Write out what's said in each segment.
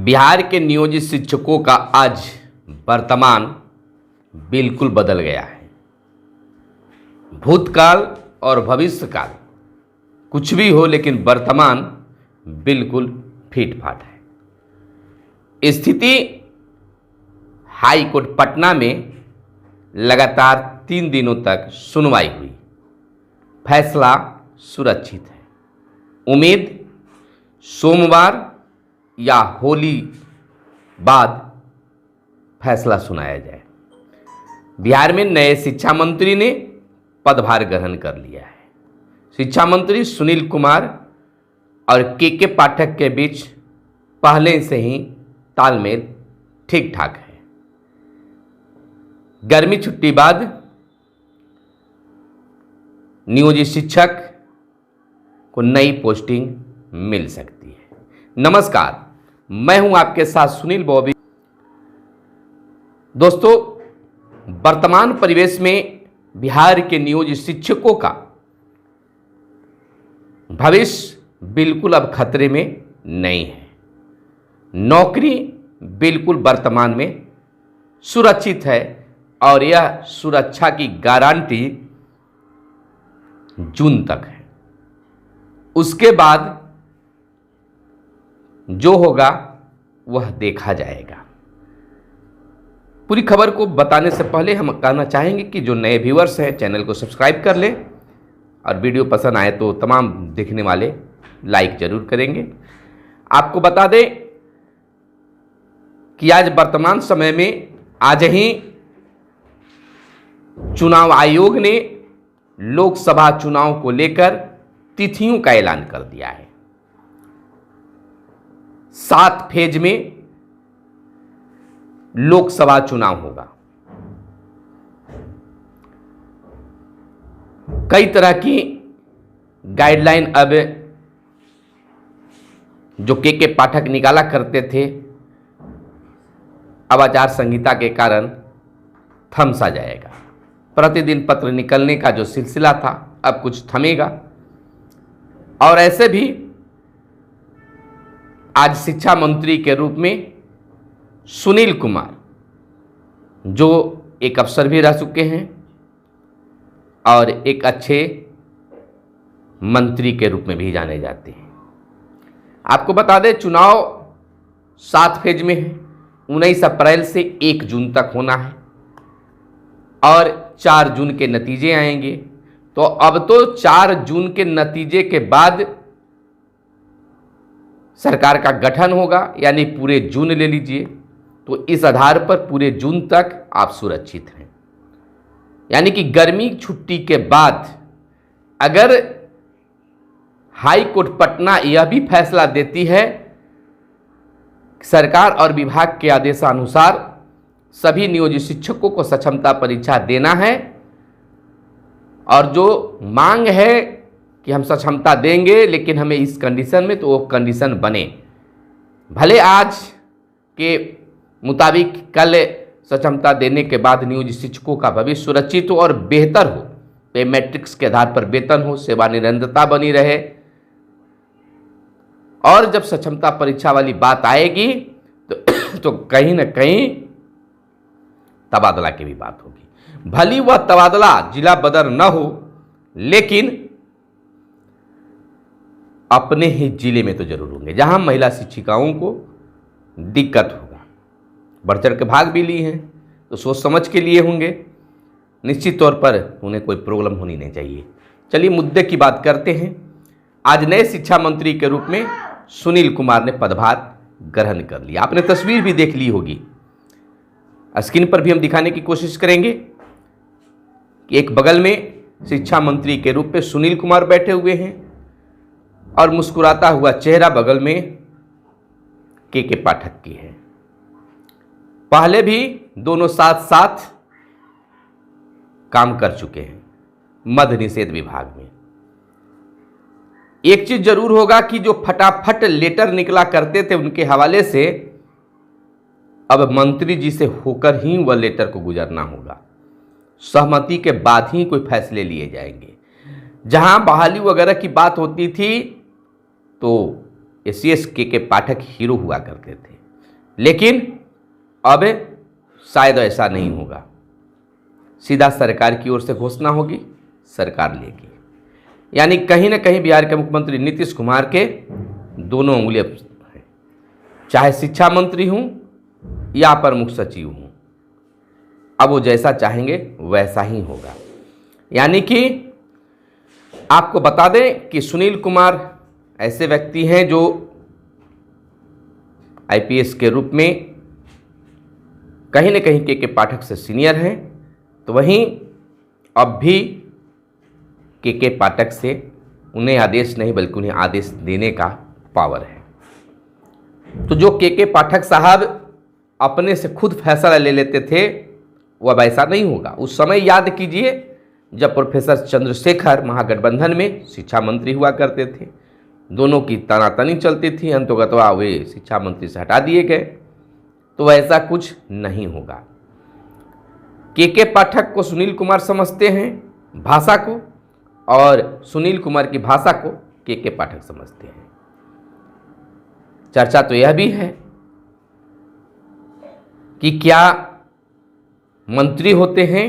बिहार के नियोजित शिक्षकों का आज वर्तमान बिल्कुल बदल गया है। भूतकाल और भविष्यकाल कुछ भी हो, लेकिन वर्तमान बिल्कुल फीट फाट है। स्थिति हाई कोर्ट पटना में लगातार 3 दिनों तक सुनवाई हुई। फैसला सुरक्षित है। उम्मीद सोमवार या होली बाद फैसला सुनाया जाए। बिहार में नए शिक्षा मंत्री ने पदभार ग्रहण कर लिया है। शिक्षा मंत्री सुनील कुमार और के पाठक के बीच पहले से ही तालमेल ठीक ठाक है। गर्मी छुट्टी बाद नियोजित शिक्षक को नई पोस्टिंग मिल सकती है। नमस्कार, मैं हूं आपके साथ सुनील बॉबी। दोस्तों, वर्तमान परिवेश में बिहार के नियोजित शिक्षकों का भविष्य बिल्कुल अब खतरे में नहीं है। नौकरी बिल्कुल वर्तमान में सुरक्षित है और यह सुरक्षा की गारंटी जून तक है। उसके बाद जो होगा वह देखा जाएगा। पूरी खबर को बताने से पहले हम कहना चाहेंगे कि जो नए व्यूअर्स हैं चैनल को सब्सक्राइब कर लें और वीडियो पसंद आए तो तमाम देखने वाले लाइक जरूर करेंगे। आपको बता दें कि आज वर्तमान समय में आज ही चुनाव आयोग ने लोकसभा चुनाव को लेकर तिथियों का ऐलान कर दिया है। 7 फेज में लोकसभा चुनाव होगा। कई तरह की गाइडलाइन अब जो के पाठक निकाला करते थे, अब आचार संहिता के कारण थम सा जाएगा। प्रतिदिन पत्र निकलने का जो सिलसिला था अब कुछ थमेगा। और ऐसे भी आज शिक्षा मंत्री के रूप में सुनील कुमार, जो एक अफसर भी रह चुके हैं और एक अच्छे मंत्री के रूप में भी जाने जाते हैं। आपको बता दें, चुनाव 7 फेज में है। 19 अप्रैल से 1 जून तक होना है और 4 जून के नतीजे आएंगे। तो अब तो 4 जून के नतीजे के बाद सरकार का गठन होगा, यानी पूरे जून ले लीजिए। तो इस आधार पर पूरे जून तक आप सुरक्षित हैं। यानी कि गर्मी छुट्टी के बाद अगर हाई कोर्ट पटना यह भी फैसला देती है, सरकार और विभाग के आदेशानुसार सभी नियोजित शिक्षकों को सक्षमता परीक्षा देना है और जो मांग है कि हम सक्षमता देंगे लेकिन हमें इस कंडीशन में, तो वो कंडीशन बने। भले आज के मुताबिक कल सक्षमता देने के बाद नियोजित शिक्षकों का भविष्य सुरक्षित हो और बेहतर हो, पे मैट्रिक्स के आधार पर वेतन हो, सेवानिरंतरता बनी रहे। और जब सक्षमता परीक्षा वाली बात आएगी तो कहीं ना कहीं तबादला की भी बात होगी। भली वह तबादला जिला बदर न हो, लेकिन अपने ही जिले में तो जरूर होंगे जहां महिला शिक्षिकाओं को दिक्कत होगा। बढ़ चढ़ के भाग भी ली हैं तो सोच समझ के लिए होंगे। निश्चित तौर पर उन्हें कोई प्रॉब्लम होनी नहीं चाहिए। चलिए मुद्दे की बात करते हैं। आज नए शिक्षा मंत्री के रूप में सुनील कुमार ने पदभार ग्रहण कर लिया। आपने तस्वीर भी देख ली होगी, स्क्रीन पर भी हम दिखाने की कोशिश करेंगे कि एक बगल में शिक्षा मंत्री के रूप में सुनील कुमार बैठे हुए हैं और मुस्कुराता हुआ चेहरा बगल में के पाठक की है। पहले भी दोनों साथ साथ काम कर चुके हैं मद्य निषेध विभाग में। एक चीज जरूर होगा कि जो फटाफट लेटर निकला करते थे उनके हवाले से, अब मंत्री जी से होकर ही वह लेटर को गुजरना होगा। सहमति के बाद ही कोई फैसले लिए जाएंगे। जहां बहाली वगैरह की बात होती थी तो SCS के पाठक हीरो हुआ करते थे। लेकिन अब शायद ऐसा नहीं होगा। सीधा सरकार की ओर से घोषणा होगी, सरकार लेगी। यानी कहीं ना कहीं बिहार के मुख्यमंत्री नीतीश कुमार के दोनों उंगलियां हैं, चाहे शिक्षा मंत्री हूं या प्रमुख सचिव हूं, अब वो जैसा चाहेंगे वैसा ही होगा। यानी कि आपको बता दें कि सुनील कुमार ऐसे व्यक्ति हैं जो आईपीएस के रूप में कहीं न कहीं के पाठक से सीनियर हैं, तो वहीं अब भी के पाठक से उन्हें आदेश नहीं बल्कि उन्हें आदेश देने का पावर है। तो जो के पाठक साहब अपने से खुद फैसला ले लेते थे, वह अब ऐसा नहीं होगा। उस समय याद कीजिए जब प्रोफेसर चंद्रशेखर महागठबंधन में शिक्षा मंत्री हुआ करते थे, दोनों की तनातनी चलती थी, अंततः वे शिक्षा मंत्री से हटा दिए गए। तो ऐसा कुछ नहीं होगा। के पाठक को सुनील कुमार समझते हैं भाषा को, और सुनील कुमार की भाषा को के पाठक समझते हैं। चर्चा तो यह भी है कि क्या मंत्री होते हैं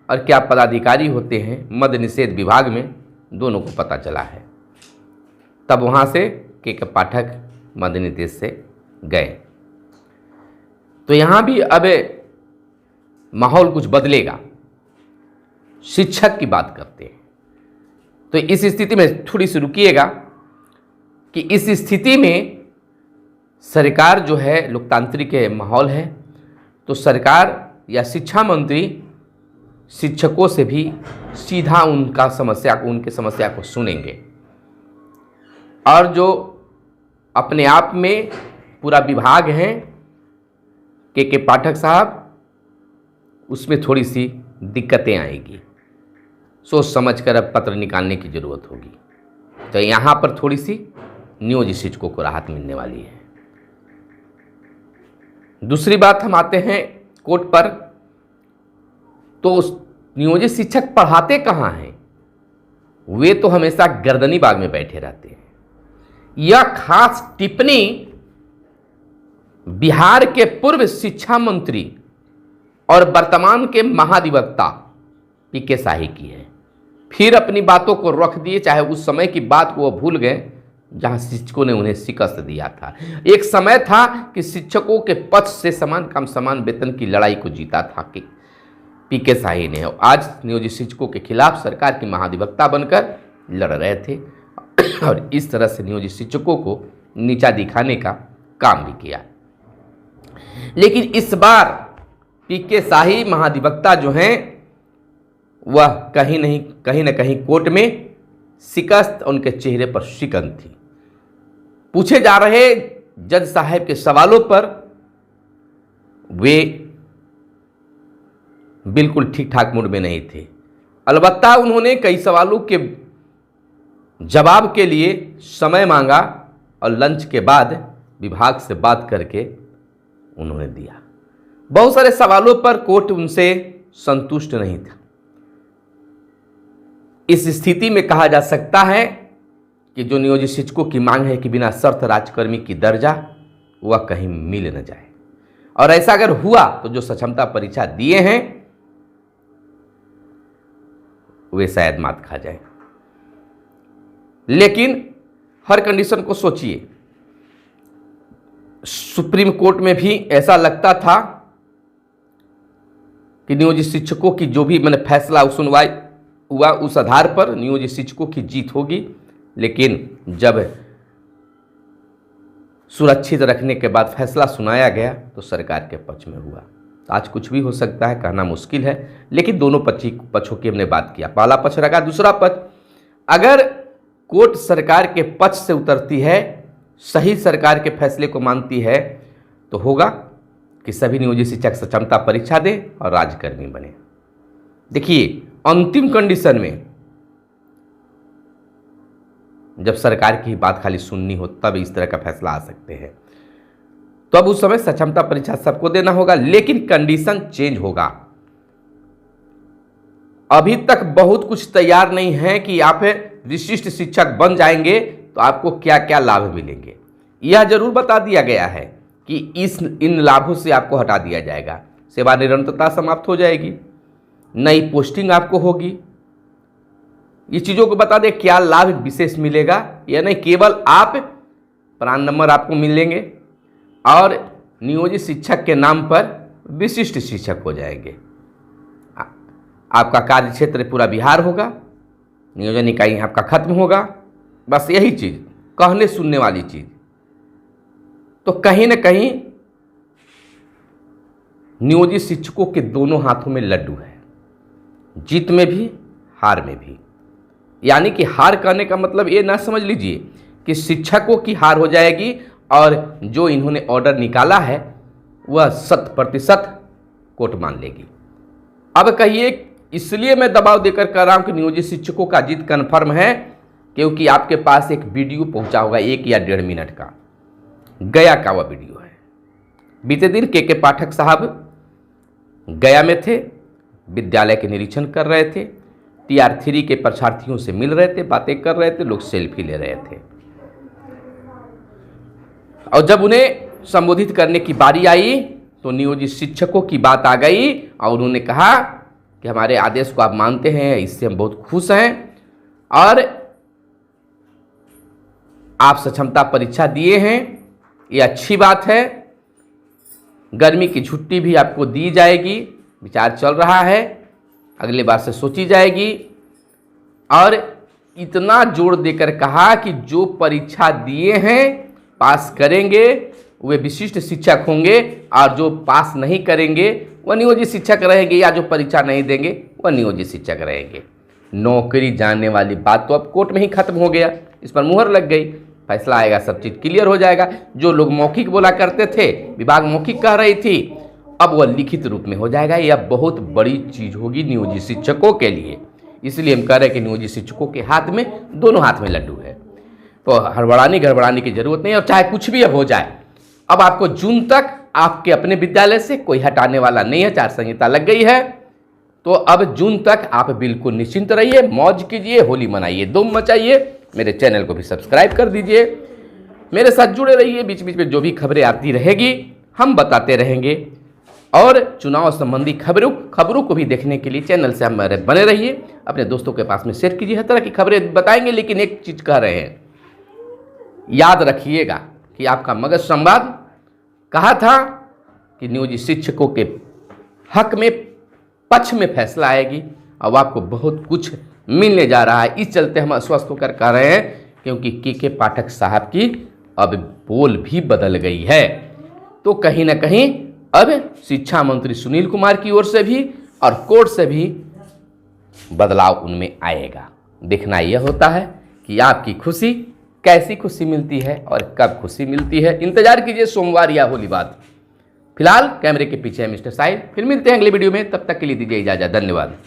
और क्या पदाधिकारी होते हैं मद्य निषेध विभाग में, दोनों को पता चला है। तब वहां से के पाठक मद्य निषेध से गए। तो यहां भी अब माहौल कुछ बदलेगा। शिक्षक की बात करते हैं, तो इस स्थिति में थोड़ी सी रुकिएगा कि इस स्थिति में सरकार जो है लोकतांत्रिक माहौल है, तो सरकार या शिक्षा मंत्री शिक्षकों से भी सीधा उनकी समस्या को सुनेंगे, और जो अपने आप में पूरा विभाग हैं के पाठक साहब, उसमें थोड़ी सी दिक्कतें आएगी। सोच समझकर अब पत्र निकालने की ज़रूरत होगी। तो यहाँ पर थोड़ी सी नियोजित शिक्षकों को राहत मिलने वाली है। दूसरी बात, हम आते हैं कोर्ट पर। तो नियोजित शिक्षक पढ़ाते कहाँ हैं? वे तो हमेशा गर्दनी बाग में बैठे रहते हैं। यह खास टिप्पणी बिहार के पूर्व शिक्षा मंत्री और वर्तमान के महाधिवक्ता पीके शाही की है। फिर अपनी बातों को रख दिए, चाहे उस समय की बात को वो भूल गए जहां शिक्षकों ने उन्हें शिकस्त दिया था। एक समय था कि शिक्षकों के पक्ष से समान काम समान वेतन की लड़ाई को जीता था कि पीके शाही ने। आज नियोजित शिक्षकों के खिलाफ सरकार की महाधिवक्ता बनकर लड़ रहे थे, और इस तरह से नियोजित शिक्षकों को नीचा दिखाने का काम भी किया। लेकिन इस बार पीके शाही महाधिवक्ता जो हैं, वह कहीं न कहीं कोर्ट में शिकस्त, उनके चेहरे पर शिकन थी। पूछे जा रहे जज साहब के सवालों पर वे बिल्कुल ठीक ठाक मूड में नहीं थे। अलबत्ता उन्होंने कई सवालों के जवाब के लिए समय मांगा, और लंच के बाद विभाग से बात करके उन्होंने दिया। बहुत सारे सवालों पर कोर्ट उनसे संतुष्ट नहीं था। इस स्थिति में कहा जा सकता है कि जो नियोजित शिक्षकों की मांग है कि बिना शर्त राजकर्मी की दर्जा, वह कहीं मिल न जाए, और ऐसा अगर हुआ तो जो सक्षमता परीक्षा दिए हैं वे शायद मात खा जाए। लेकिन हर कंडीशन को सोचिए, सुप्रीम कोर्ट में भी ऐसा लगता था कि नियोजित शिक्षकों की जो भी मैंने फैसला सुनवाई हुआ उस आधार पर नियोजित शिक्षकों की जीत होगी। लेकिन जब सुरक्षित रखने के बाद फैसला सुनाया गया तो सरकार के पक्ष में हुआ। आज कुछ भी हो सकता है, कहना मुश्किल है, लेकिन दोनों पक्षों की हमने बात किया। पहला पक्ष रखा, दूसरा पक्ष। अगर कोर्ट सरकार के पक्ष से उतरती है, सही सरकार के फैसले को मानती है, तो होगा कि सभी नियोजित शिक्षक सक्षमता परीक्षा दें और राज्यकर्मी बने। देखिए, अंतिम कंडीशन में जब सरकार की बात खाली सुननी हो तब इस तरह का फैसला आ सकते हैं। तो अब उस समय सक्षमता परीक्षा सबको देना होगा, लेकिन कंडीशन चेंज होगा। अभी तक बहुत कुछ तैयार नहीं है कि आप विशिष्ट शिक्षक बन जाएंगे तो आपको क्या क्या लाभ मिलेंगे। यह जरूर बता दिया गया है कि इन लाभों से आपको हटा दिया जाएगा, सेवा निरंतरता समाप्त हो जाएगी, नई पोस्टिंग आपको होगी। ये चीज़ों को बता दें क्या लाभ विशेष मिलेगा, या नहीं केवल आप प्राण नंबर आपको मिलेंगे और नियोजित शिक्षक के नाम पर विशिष्ट शिक्षक हो जाएंगे। आपका कार्य क्षेत्र पूरा बिहार होगा, नियोजन इकाई आपका खत्म होगा। बस यही चीज़, कहने सुनने वाली चीज़। तो कहीं ना कहीं नियोजित शिक्षकों के दोनों हाथों में लड्डू है, जीत में भी हार में भी। यानी कि हार करने का मतलब ये ना समझ लीजिए कि शिक्षकों की हार हो जाएगी और जो इन्होंने ऑर्डर निकाला है वह 100% कोर्ट मान लेगी। अब कहिए इसलिए मैं दबाव देकर कह रहा हूं कि नियोजित शिक्षकों का जीत कन्फर्म है, क्योंकि आपके पास एक वीडियो पहुंचा होगा 1 या 1.5 मिनट का, गया का वह वीडियो है। बीते दिन के पाठक साहब गया में थे, विद्यालय के निरीक्षण कर रहे थे, TR 3 के परीक्षार्थियों से मिल रहे थे, बातें कर रहे थे, लोग सेल्फी ले रहे थे। और जब उन्हें संबोधित करने की बारी आई तो नियोजित शिक्षकों की बात आ गई और उन्होंने कहा कि हमारे आदेश को आप मानते हैं, इससे हम बहुत खुश हैं और आप सक्षमता परीक्षा दिए हैं, ये अच्छी बात है। गर्मी की छुट्टी भी आपको दी जाएगी, विचार चल रहा है, अगले बार से सोची जाएगी। और इतना जोर देकर कहा कि जो परीक्षा दिए हैं पास करेंगे वे विशिष्ट शिक्षक होंगे और जो पास नहीं करेंगे वह नियोजित शिक्षक रहेंगे, या जो परीक्षा नहीं देंगे वह नियोजित शिक्षक रहेंगे। नौकरी जाने वाली बात तो अब कोर्ट में ही खत्म हो गया, इस पर मुहर लग गई, फैसला आएगा, सब चीज़ क्लियर हो जाएगा। जो लोग मौखिक बोला करते थे, विभाग मौखिक कह रही थी, अब वह लिखित रूप में हो जाएगा। यह बहुत बड़ी चीज़ होगी नियोजित शिक्षकों के लिए। इसलिए हम कह रहे हैं कि नियोजित शिक्षकों के हाथ में, दोनों हाथ में लड्डू है, तो हड़बड़ाने गड़बड़ाने की जरूरत नहीं है। और चाहे कुछ भी अब हो जाए, अब आपको जून तक आपके अपने विद्यालय से कोई हटाने वाला नहीं है, आचार संहिता लग गई है, तो अब जून तक आप बिल्कुल निश्चिंत रहिए, मौज कीजिए, होली मनाइए, धूम मचाइए। मेरे चैनल को भी सब्सक्राइब कर दीजिए, मेरे साथ जुड़े रहिए, बीच बीच में जो भी खबरें आती रहेगी हम बताते रहेंगे। और चुनाव संबंधी खबरों को भी देखने के लिए चैनल से हमारे बने रहिए, अपने दोस्तों के पास में शेयर कीजिए। हर तरह की खबरें बताएंगे, लेकिन एक चीज़ कह रहे हैं, याद रखिएगा कि आपका मगध संवाद कहा था कि नियोजित शिक्षकों के हक में, पक्ष में फैसला आएगी। अब आपको बहुत कुछ मिलने जा रहा है। इस चलते हम अस्वस्थ होकर कह रहे हैं, क्योंकि के पाठक साहब की अब बोल भी बदल गई है। तो कहीं ना कहीं अब शिक्षा मंत्री सुनील कुमार की ओर से भी और कोर्ट से भी बदलाव उनमें आएगा। देखना यह होता है कि आपकी खुशी कैसी खुशी मिलती है और कब खुशी मिलती है। इंतजार कीजिए सोमवार या होली बाद। फिलहाल कैमरे के पीछे है मिस्टर साहिल, फिर मिलते हैं अगले वीडियो में, तब तक के लिए दीजिए इजाजत, धन्यवाद।